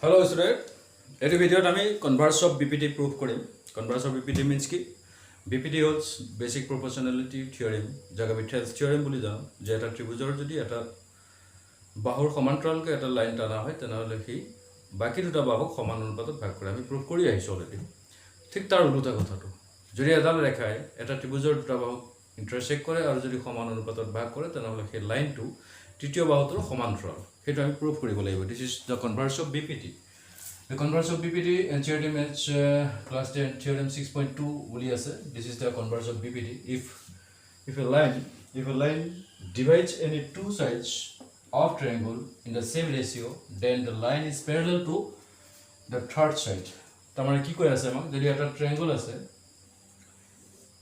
Hello student. This video আমি converse of BPT proof কৰিম. Converse of BPT means কি? BPT holds basic proportionality theorem. জাগা Mitchell's theorem বুলি জানো যে এটা ত্ৰিভুজৰ যদি এটা বাহুৰ সমান্তৰালকৈ এটা লাইন টানা হয় তেনেহলে কি বাকি দুটা বাহুক সমান অনুপাতত ভাগ কৰে আমি proof কৰি আহিছো অলৰেডি ঠিক তাৰ উল্টা কথাটো যদি এডাল ৰেখাই এটা ত্ৰিভুজৰ দুটা বাহুক ইন্টাৰসেক্ট কৰে আৰু যদি সমান অনুপাতত ভাগ কৰে তেনেহলে সেই লাইনটো তৃতীয় বাহুটোৰ সমান্তৰাল সেইটো আমি proof কৰিব লাগিব this is the converse of BPT. The converse of BPT and theorem is class 10 theorem 6.2 বুলি আছে. This is the converse of BPT. If a line divides any two sides of triangle in the same ratio, then the line is parallel to the third side. তামানে কি কৈ আছে আমাক যদি এটা triangle আছে,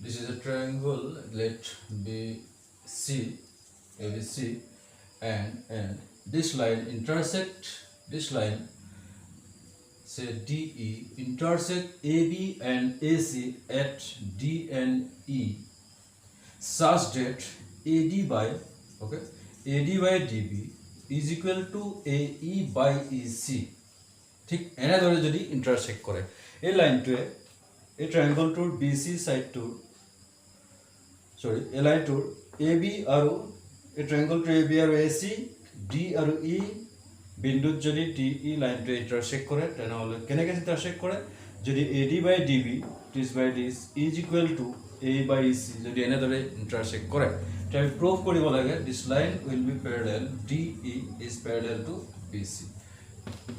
this is a triangle, let BC ABC and this line intersect this line, say DE intersect AB and AC at D and E such that AD by DB is equal to AE by EC. ঠিক এনেদৰে যদি intersect কৰে এই লাইনটোৱে এই ট্ৰায়াঙ্গলটোৰ BC সাইডটোৰ এই লাইনটোৰ AB আৰু এই ট্ৰায়াঙ্গলটোৰ AB আৰু AC D আৰু E বিন্দুত যদি DE লাইনটো ইন্টাৰসেক্ট কৰে তেনেহলে কেনেকৈ ইন্টাৰসেক্ট কৰে যদি AD by DB this by this is equal to A by EC যদি এনেদৰে ইন্টাৰসেক্ট কৰে তেতিয়াহলে প্ৰুভ কৰিব লাগে this line will be parallel DE is parallel to BC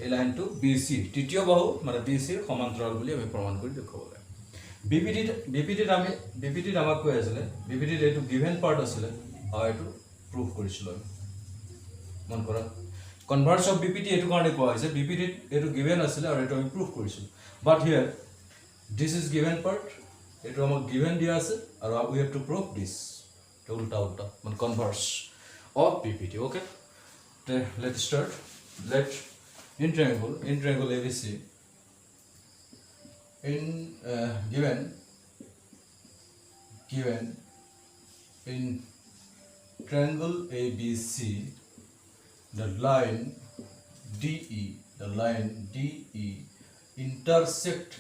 এই লাইনটো BC তৃতীয় বাহু মানে BC ৰ সমান্তৰাল বুলি আমি প্ৰমাণ কৰি দেখাব লাগে BPT আমাক কৈ আছিল BPT এটো গিভেন পাৰ্ট আছিল আৰু এটো প্ৰুভ কৰিছিল মন কৰা converse of BPT এটো কাৰণে কোৱা হৈছে BPT এটো given আছিল আৰু এটো আমি proof কৰিছিল but here this is given part এটো আমাক given দিয়া আছে আৰু we have to prove this to উল্টা মানে converse of BPT okay let's start let in triangle ABC in given in triangle ABC the line DE intersect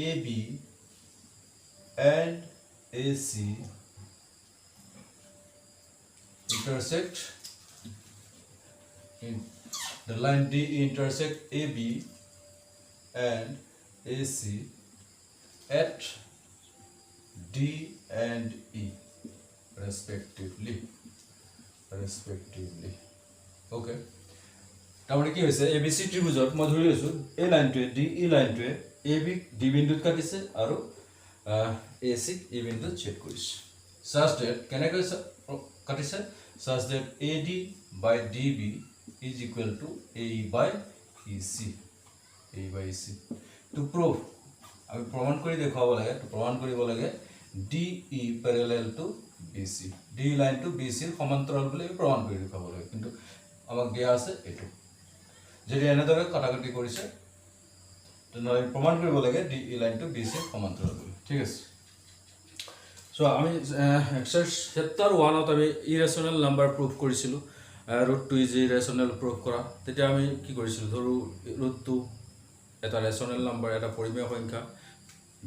AB and AC the line DE intersect AB and AC at D and E respectively okay তাহলে কি হৈছে ABC ত্ৰিভুজত মই ধৰি লৈছো এই লাইনটোৱে DE লাইনটোৱে AB D বিন্দুত কাটিছে আৰু AC E বিন্দুত ছেদ কৰিছে such that কেনেকৈ কাটিছে such that AD by DB is equal to AE by EC to prove আমি প্ৰমাণ কৰি দেখাব লাগে DE parallel to BC D line to BC ৰ সমান্তৰাল বুলি প্ৰমাণ কৰি দেখাব লাগে কিন্তু আমাক দিয়া আছে এটো যদি এনেদৰে কাটাকাটি কৰিছে তেনে প্ৰমাণ কৰিব লাগে DE line to BC ৰ সমান্তৰাল বুলি ঠিক আছে সো আমি এক্সাৰসাইজ চেপ্টাৰ 1 ত আমি ইৰেশনাল নাম্বাৰ প্ৰুফ কৰিছিলো √2 is irrational প্ৰুফ কৰা তেতিয়া আমি কি কৰিছিলো ধৰো √2 এটা ৰেশনাল নাম্বাৰ এটা পৰিমেয় সংখ্যা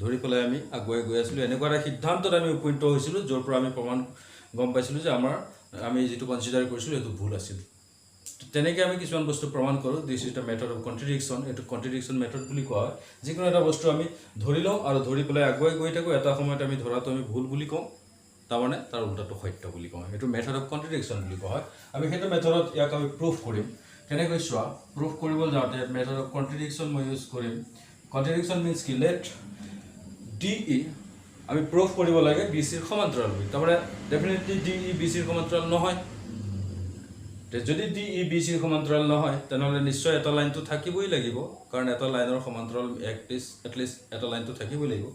ধৰি পেলাই আমি আগুৱাই গৈ আছিলো এনেকুৱা এটা সিদ্ধান্তত আমি উপনীত হৈছিলো যৰ পৰা আমি প্ৰমাণ গম পাইছিলো যে আমি যেটো কনসিডাৰ কৰিছিলো এটো ভুল আছিল তেনেকৈ আমি কিছুমান বস্তু প্ৰমাণ কৰো this is the method of contradiction এটো কন্ট্ৰাডিকশন মেথড বুলি কোৱা হয় যিকোনো এটা বস্তু আমি ধৰি লওঁ আৰু ধৰি পেলাই আগুৱাই গৈ থাকো এটা সময়ত আমি ধৰাটো আমি ভুল বুলি কওঁ তাৰমানে তাৰ উল্টাটো সত্য বুলি কওঁ এটো মেথড অফ কন্ট্ৰাডিকশন বুলি কোৱা হয় আমি হেতু মেথডত ইয়াক আমি প্ৰুফ কৰিম কেনেকৈ চোৱা প্ৰুফ কৰিবলৈ যাওঁতে মেথড অফ কন্ট্ৰাডিকশন মই ইউজ কৰিম কন্ট্ৰাডিকশন মিন্স কি লেট DE আমি প্ৰুফ কৰিব লাগে BC ৰ সমান্তৰাল বুলি তাৰমানে ডেফিনেটলি DE BC ৰ সমান্তৰাল নহয় যদি DE BC ৰ সমান্তৰাল নহয় তেনেহলে নিশ্চয় এটা লাইনটো থাকিবই লাগিব কাৰণ এটা লাইনৰ সমান্তৰাল এটলিষ্ট এটা লাইনটো থাকিবই লাগিব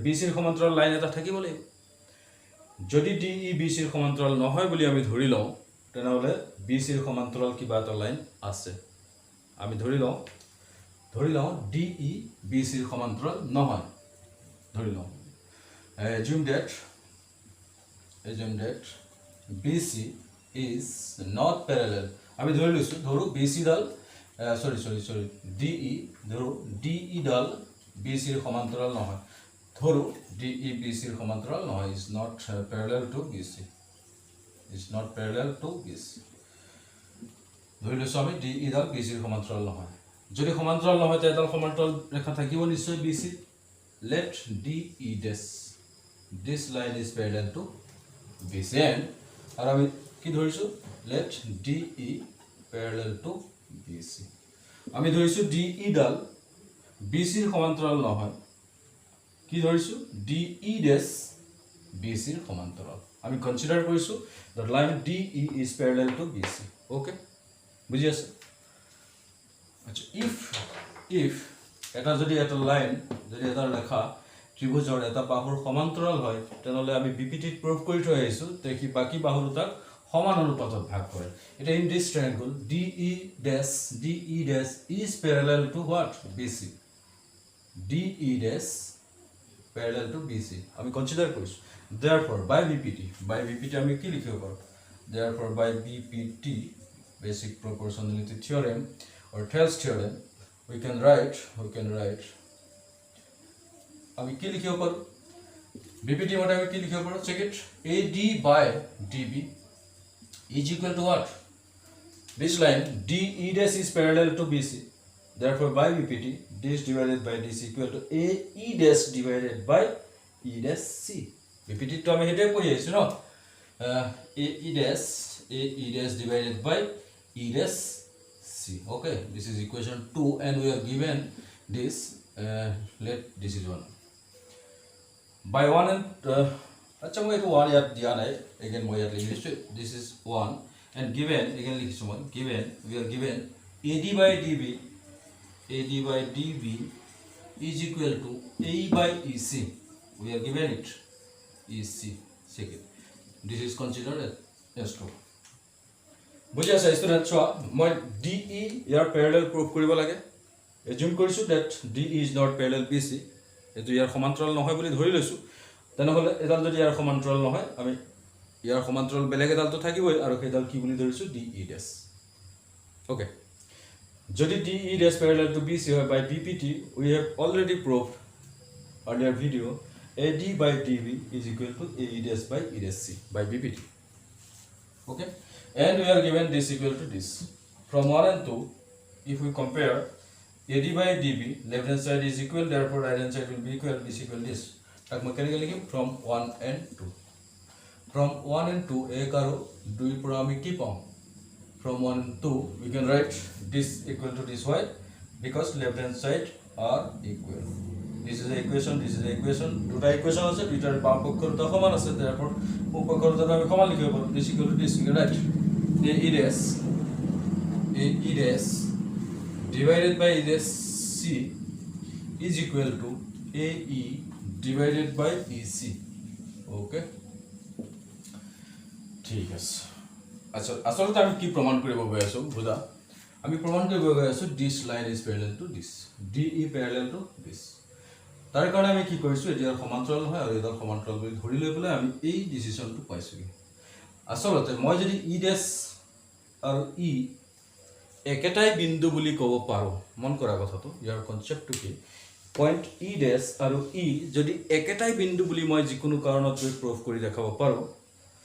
BC ৰ সমান্তৰাল লাইন এটা থাকিব লাগিব যদি DE BC ৰ সমান্তৰাল নহয় বুলি আমি ধৰি লওঁ তেনেহলে BC ৰ সমান্তৰাল কিবা এটা লাইন আছে আমি ধৰি লওঁ DE BC ৰ সমান্তৰাল নহয় ধৰি লওঁ assume that BC is not parallel আমি ধৰি লৈছো ধৰো BC ডাল সৰি DE ধৰো DE ডাল BC ৰ সমান্তৰাল নহয় ধৰো DE BC ৰ সমান্তৰাল নহয় is not parallel to BC is not parallel to BC ধৰি লৈছো আমি DE ডাল BC ৰ সমান্তৰাল নহয় যদি সমান্তৰাল নহয় তে এডাল সমান্তৰাল ৰেখা থাকিব নিশ্চয় BC let DE dash this line is parallel to BC and আৰু আমি কি ধৰিছো let DE parallel to BC আমি ধৰিছো DE ডাল BC ৰ সমান্তৰাল নহয় কি ধৰিছো DE dash BC ৰ সমান্তৰাল আমি কনসিডাৰ কৰিছো the line DE is parallel to BC okay বুজি আছে আচ্ছা if এটা যদি এটা লাইন যদি এটা ৰেখা ত্ৰিভুজৰ এটা বাহুৰ সমান্তৰাল হয় তেনলে আমি বিপিটিত প্ৰুফ কৰি থৈ আহিছো তে কি বাকি বাহু দুটাক সমান অনুপাতত ভাগ কৰে এটা in this ট্ৰায়াঙ্গল DE dash is parallel to what BC DE dash parallel to BC আমি কনসিডার কৰিছো therefore by VPT আমি কি লিখিব পাৰো therefore by VPT basic proportionality theorem or Thales theorem we can write আমি কি লিখিব পাৰো VPT মতে আমি কি লিখিব পাৰো check it AD by DB is equal to what this line DE dash is parallel to BC therefore by VPT this divided by this equal to AE dash divided by E dash C VPT to আমি হেতে পঢ়ি আছো ন AE dash divided by E dash C okay this is equation 2 and we are given this let this is 1 by 1 and acha moi to 1 yat diya nai again moi yat likhisu this is 1 and given again likhisu moi given we are given AD by DB is equal to AE by EC we are given it EC second this is considered as true বুজি আছে student চোৱা মই DE ইয়াৰ Pyarelal proof কৰিব লাগে এজুম কৰিছো that DE is not parallel BC এটো ইয়াৰ সমান্তৰাল নহয় বুলি ধৰি লৈছো তেনেহলে এডাল যদি ইয়াৰ সমান্তৰাল নহয় আমি ইয়াৰ সমান্তৰাল বেলেগ এডাল তো থাকিবই আৰু সেইডাল কি বুলি ধৰিছো DE dash ওকে যদি DE dash parallel to BC হয় by VPT we have already proved earlier video AD by DB is equal to AE dash by E dash C by VPT okay and we are given this equal to this from 1 and 2 if we compare AD by DB left hand side is equal therefore right hand side will be equal is equal this tak mechanically from 1 and 2 from 1 and 2 ek aru 2 pura ami ki paum from 1 and 2 we can write this equal to this y because left hand side are equal this is the equation দুটা equation আছে দুটাৰ বাম পক্ষৰ দুটা সমান আছে therefore সোঁ পক্ষৰ দুটা আমি সমান লিখিব পাৰো this equal to this we can write AE dash divided by E dash C is equal to AE divided by EC okay ঠিক আছে আচ্ছা আসলে আমি কি প্রমাণ কৰিব গৈ আছো বুজা আমি প্ৰমাণ কৰিব গৈ আছো this line is parallel to this DE parallel to this তাৰ কাৰণে আমি কি কৰিছো এতিয়াৰ সমান্তৰাল নহয় আৰু এডাল সমান্তৰাল বুলি ধৰি লৈ পেলাই আমি এই ডিসিশনটো পাইছো আসলতে মই যদি E dash আৰু E একেটাই বিন্দু বুলি ক'ব পাৰো মন কৰা কথাটো ইয়াৰ কনসেপ্টটো কি পয়েন্ট E dash আৰু E যদি একেটাই বিন্দু বুলি মই যিকোনো কাৰণত গৈ প্ৰুফ কৰি দেখাব পাৰো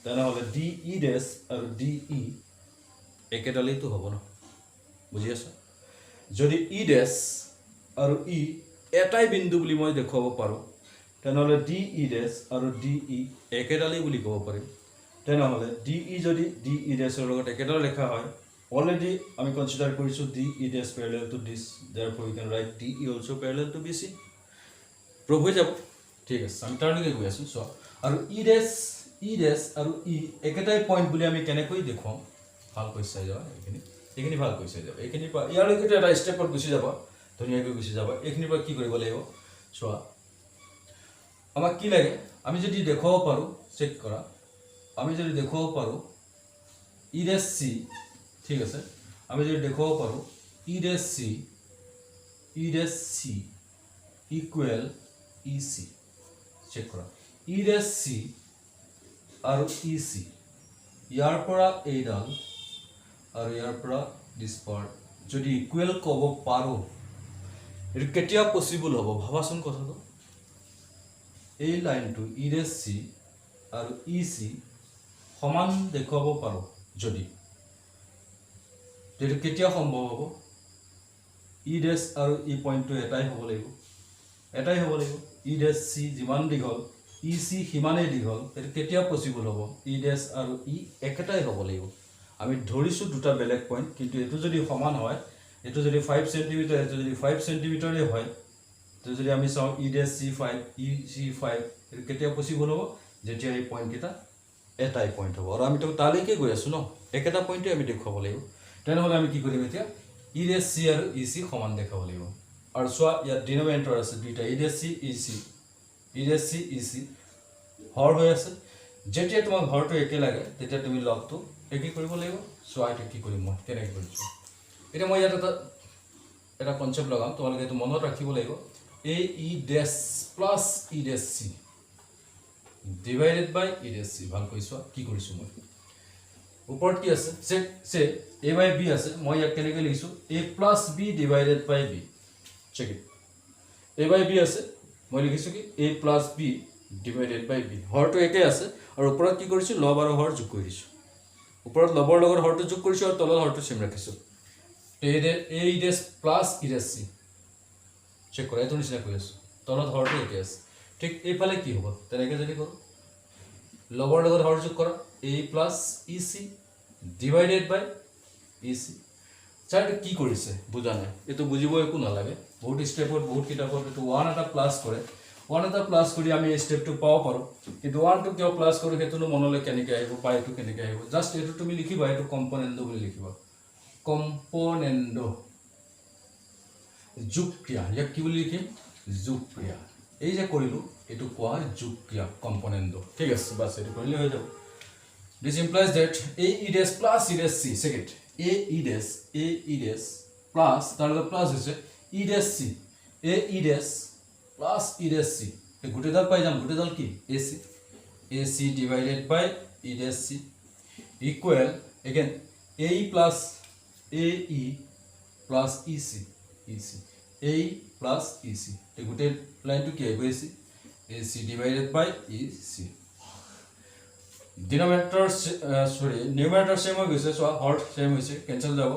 তেনেহলে DE dash আৰু DE একেটালেই তো হ'ব না বুজি আছা যদি E dash আৰু E এটাই বিন্দু বুলি মই দেখাব পাৰো তেনেহলে DE dash আৰু DE একেটালেই বুলি ক'ব পাৰিম তেনেহলে DE যদি DE dash ৰ লগত একেটা লেখা হয় already আমি কনসিডাৰ কৰিছো DE dash parallel to this therefore we can write DE also parallel to BC proof হৈ যাব ঠিক আছে আমি টাৰ্নিং গৈ আছো সো আৰু E dash আৰু E একেটাই পয়েন্ট বুলি আমি কেনেকৈ দেখুৱাম ভাল কৈছাই যাবা এইখিনি ভাল কৈছাই যাবা এইখিনি ইয়াৰ লৈকে এটা স্টেপত গুছি যাব ধুনীয়াকৈ গুছি যাব এইখিনি পৰা কি কৰিব লাগিব চোৱা আমাক কি লাগে আমি যদি দেখাব পাৰো চেক কৰা আমি যদি দেখাব পাৰো E dash C ঠিক আছে আমি যদি দেখাব পাৰো E dash C equal EC check কৰা E dash C আৰু EC ইয়াৰ পৰা এইডাল আৰু ইয়াৰ পৰা দিছ পাৰ্ট যদি ইকুৱেল ক'ব পাৰোঁ এইটো কেতিয়া পচিবল হ'ব ভাবাচোন কথাটো এই লাইনটো ই ডেছ চি আৰু ই চি সমান দেখুৱাব পাৰোঁ যদি এইটো কেতিয়া সম্ভৱ হ'ব ই ডেছ আৰু ই পইণ্টটো এটাই হ'ব লাগিব ই ডেছ চি যিমান দীঘল ই চি সিমানেই দীঘল এইটো কেতিয়া পচিবল হ'ব ই ডেছ আৰু ই একেটাই হ'ব লাগিব আমি ধৰিছোঁ দুটা বেলেগ পইণ্ট কিন্তু এইটো যদি সমান হয় এইটো যদি 5 সেন্টিমিটাৰ এইটো যদি 5 সেন্টিমিটাৰে হয় তো যদি আমি চাওঁ ই ডেছ চি 5 ই চি 5 এইটো কেতিয়া পচিবল হ'ব যেতিয়া এই পইণ্টকেইটা এটাই পইণ্ট হ'ব আৰু আমিতো তালৈকে গৈ আছোঁ ন একেটা পইণ্টে আমি দেখুৱাব লাগিব তেনেহ'লে আমি কি কৰিম এতিয়া ই ডেছ চি আৰু ই চি সমান দেখাব লাগিব আৰু চোৱা ইয়াত ডিনমিনেটৰ আছে দুইটা ই ডেছ চি ই চি হৰ হৈ আছে যেতিয়া তোমাক হৰটো একে লাগে তেতিয়া তুমি লগটো একে কৰিব লাগিব চোৱা এটা কি কৰিম মই কেনেকৈ কৰিছোঁ এতিয়া মই ইয়াত এটা কনচেপ্ট লগাম তোমালোকে এইটো মনত ৰাখিব লাগিব এ E dash plus E dash C divided by E dash C ভালকৈ চোৱা কি কৰিছোঁ মই ওপৰত কি আছে সে এ বাই বি আছে মই ইয়াক কেনেকৈ লিখিছোঁ A plus B divided by B check it A by B আছে মই লিখিছোঁ কি A plus B divided by B হৰটো একে আছে আৰু ওপৰত কি কৰিছোঁ লব আৰু হৰ যোগ কৰি দিছোঁ ওপৰত লবৰ লগত হৰটো যোগ কৰিছোঁ আৰু তলত হৰটো চেম ৰাখিছোঁ এ E dash plus E dash C check কৰা এইটো নিচিনা কৰি আছোঁ তলত হৰটো একে আছে ঠিক এইফালে কি হ'ব তেনেকৈ যদি কৰোঁ লবৰ লগত হৰ যোগ কৰা এ plus E C divided by E C sir এইটো কি কৰিছে বুজা নাই এইটো বুজিব একো নালাগে বহুত ষ্টেপত বহুত কিতাপত এইটো ওৱান এটা প্লাছ কৰে ওৱান এটা প্লাছ কৰি আমি এই ষ্টেপটো পাব পাৰোঁ কিন্তু ওৱানটো কিয় প্লাছ কৰোঁ সেইটোনো মনলৈ কেনেকৈ আহিব বা এইটো কেনেকৈ আহিব জাষ্ট এইটো তুমি লিখিবা এইটো কম্পনেণ্টো বুলি লিখিবা কম্পনেণ্টো যোগ ক্ৰিয়া ইয়াক কি বুলি লিখিম যোগ ক্ৰিয়া এই যে কৰিলোঁ এইটো কোৱা হয় যোগ ক্ৰিয়া কম্পনেণ্টো ঠিক আছে বাছ এইটো কৰিলে হৈ যাব this implies that A E dash plus E dash C second A E dash plus তাৰ লগত প্লাছ হৈছে E dash C A E dash plus E dash C এই গোটেইডাল পাই যাম গোটেইডাল কি A C divided by E dash C equal again A E plus A E plus E C A plus E C এই গোটেই লাইনটো কি আহিব A C divided by E C denominator numerator same হৈ গৈছে চোৱা হৰ সেম হৈছে কেঞ্চেল যাব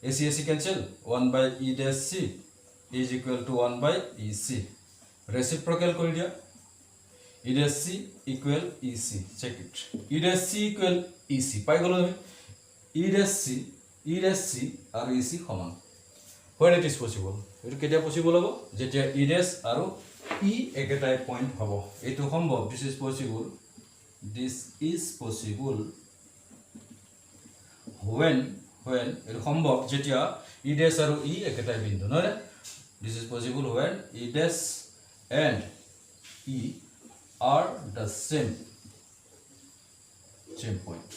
A C cancel 1 by E dash C is equal to 1 by E C reciprocal কৰি দিয়া E dash C equal E C check it E dash C equal E C পাই গ'লো আমি ই ডেছ চি আৰু E C সমান when it is possible এইটো কেতিয়া possible হ'ব যেতিয়া ই ডেছ আৰু ই একেটাই পইণ্ট হ'ব এইটো সম্ভৱ দিছ ইজ পসিবল when এইটো সম্ভৱ যেতিয়া ই ডেছ আৰু ই একেটাই বিন্দু নহয় this is possible when E dash and E are the same point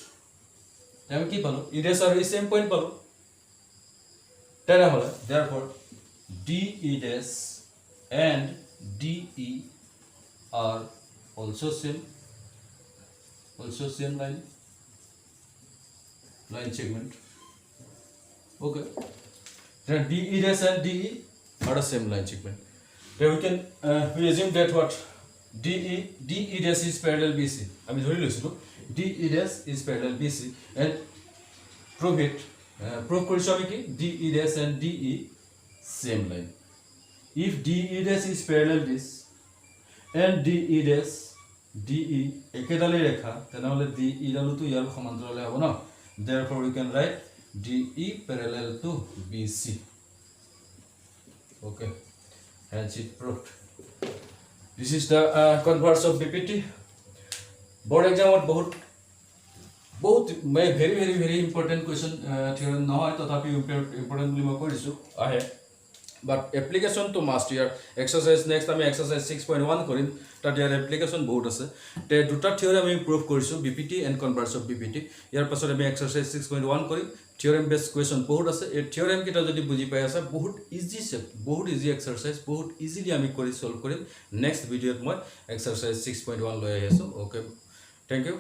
আমি কি পালো ই ডেছ আৰু ই সেম পইণ্ট পালো তেনেহ'লে therefore DE dash and DE are also same line segment okay then DE dash and DE are the same line segment then we can we assume that what DE dash is parallel BC আমি ধৰি লৈছিলো DE dash is parallel BC and prove it prove কৰিছো আমি কি DE dash and DE same line if DE dash is parallel this and DE dash DE একেডালে ৰেখা তেনেহলে DE ডালটো ইয়াৰ সমান্তৰালে হ'ব না therefore we can write DE parallel to BC okay hence it proved this is the converse of BPT board exam बहुत मैं very important question theorem নহয় তথাপি important বুলি মই কৰিছো আহে but application to must year exercise next আমি exercise 6.1 কৰিম তাত ইয়াৰ application বহুত আছে তে দুটা theorem আমি prove কৰিছো BPT and converse of BPT ইয়াৰ পাছত আমি exercise 6.1 কৰিম theorem based question বহুত আছে এই theorem কিটা যদি বুজি পাই আছে বহুত easy exercise বহুত easily আমি কৰি solve কৰিম next ভিডিঅত মই exercise 6.1 লৈ আহি আছো okay thank you